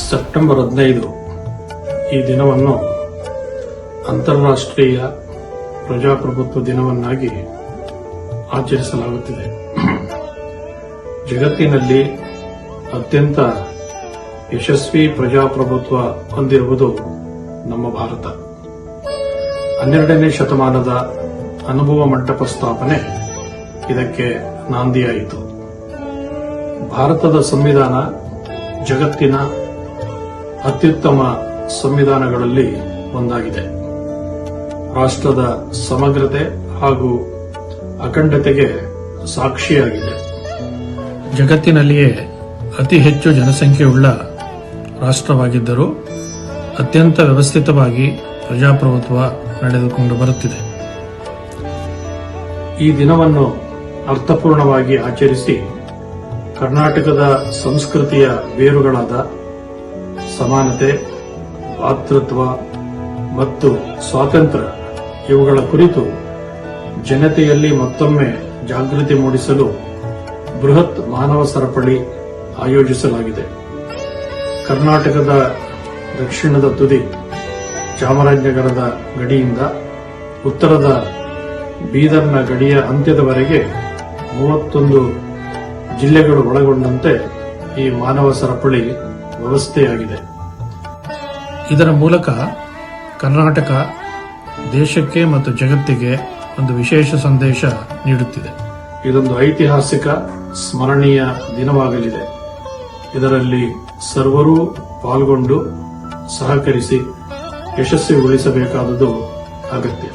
September 15 ಈ ದಿನವನ್ನು ಅಂತಾರಾಷ್ಟ್ರೀಯ ಪ್ರಜಾಪ್ರಭುತ್ವ ದಿನವನ್ನಾಗಿ ಆಚರಿಸಲಾಗುತ್ತಿದೆ. ಜಗತ್ತಿನಲ್ಲಿ ಅತ್ಯಂತ ಯಶಸ್ವಿ ಪ್ರಜಾಪ್ರಭುತ್ವ ಹೊಂದಿರುವುದು ನಮ್ಮ ಭಾರತ. 12ನೇ ಶತಮಾನದ ಅನುಭವ ಮಂಟಪ ಸ್ಥಾಪನೆ ಇದಕ್ಕೆ ನಾಂದಿಯಾಯಿತು. ಭಾರತದ ಸಂವಿಧಾನ ಜಗತ್ತಿನ ಅತ್ಯುತ್ತಮ ಸಂವಿಧಾನಗಳಲ್ಲಿ ಒಂದಾಗಿದೆ. ರಾಷ್ಟ್ರದ ಸಮಗ್ರತೆ ಹಾಗೂ ಅಖಂಡತೆಗೆ ಸಾಕ್ಷಿಯಾಗಿದೆ. ಜಗತ್ತಿನಲ್ಲಿಯೇ ಅತಿ ಹೆಚ್ಚು ಜನಸಂಖ್ಯೆಯುಳ್ಳ ರಾಷ್ಟ್ರವಾಗಿದ್ದರೂ ಅತ್ಯಂತ ವ್ಯವಸ್ಥಿತವಾಗಿ ಪ್ರಜಾಪ್ರಭುತ್ವ ನಡೆದುಕೊಂಡು ಬರುತ್ತಿದೆ. ಈ ದಿನವನ್ನು ಅರ್ಥಪೂರ್ಣವಾಗಿ ಆಚರಿಸಿ ಕರ್ನಾಟಕದ ಸಂಸ್ಕೃತಿಯ ಬೇರುಗಳಾದ ಸಮಾನತೆ, ಭಾತೃತ್ವ ಮತ್ತು ಸ್ವಾತಂತ್ರ್ಯ ಇವುಗಳ ಕುರಿತು ಜನತೆಯಲ್ಲಿ ಮತ್ತೊಮ್ಮೆ ಜಾಗೃತಿ ಮೂಡಿಸಲು ಬೃಹತ್ ಮಾನವ ಸರಪಳಿ ಆಯೋಜಿಸಲಾಗಿದೆ. ಕರ್ನಾಟಕದ ದಕ್ಷಿಣದ ತುದಿ ಚಾಮರಾಜನಗರದ ಗಡಿಯಿಂದ ಉತ್ತರದ ಬೀದರ್ನ ಗಡಿಯ ಅಂತ್ಯದವರೆಗೆ 31 ಜಿಲ್ಲೆಗಳು ಒಳಗೊಂಡಂತೆ ಈ ಮಾನವ ಸರಪಳಿ ವ್ಯವಸ್ಥೆಯಾಗಿದೆ. ಇದರ ಮೂಲಕ ಕರ್ನಾಟಕ ದೇಶಕ್ಕೆ ಮತ್ತು ಜಗತ್ತಿಗೆ ಒಂದು ವಿಶೇಷ ಸಂದೇಶ ನೀಡುತ್ತಿದೆ. ಇದೊಂದು ಐತಿಹಾಸಿಕ ಸ್ಮರಣೀಯ ದಿನವಾಗಲಿದೆ. ಇದರಲ್ಲಿ ಸರ್ವರೂ ಪಾಲ್ಗೊಂಡು ಸಹಕರಿಸಿ ಯಶಸ್ವಿಗೊಳಿಸಬೇಕಾದುದು ಅಗತ್ಯ.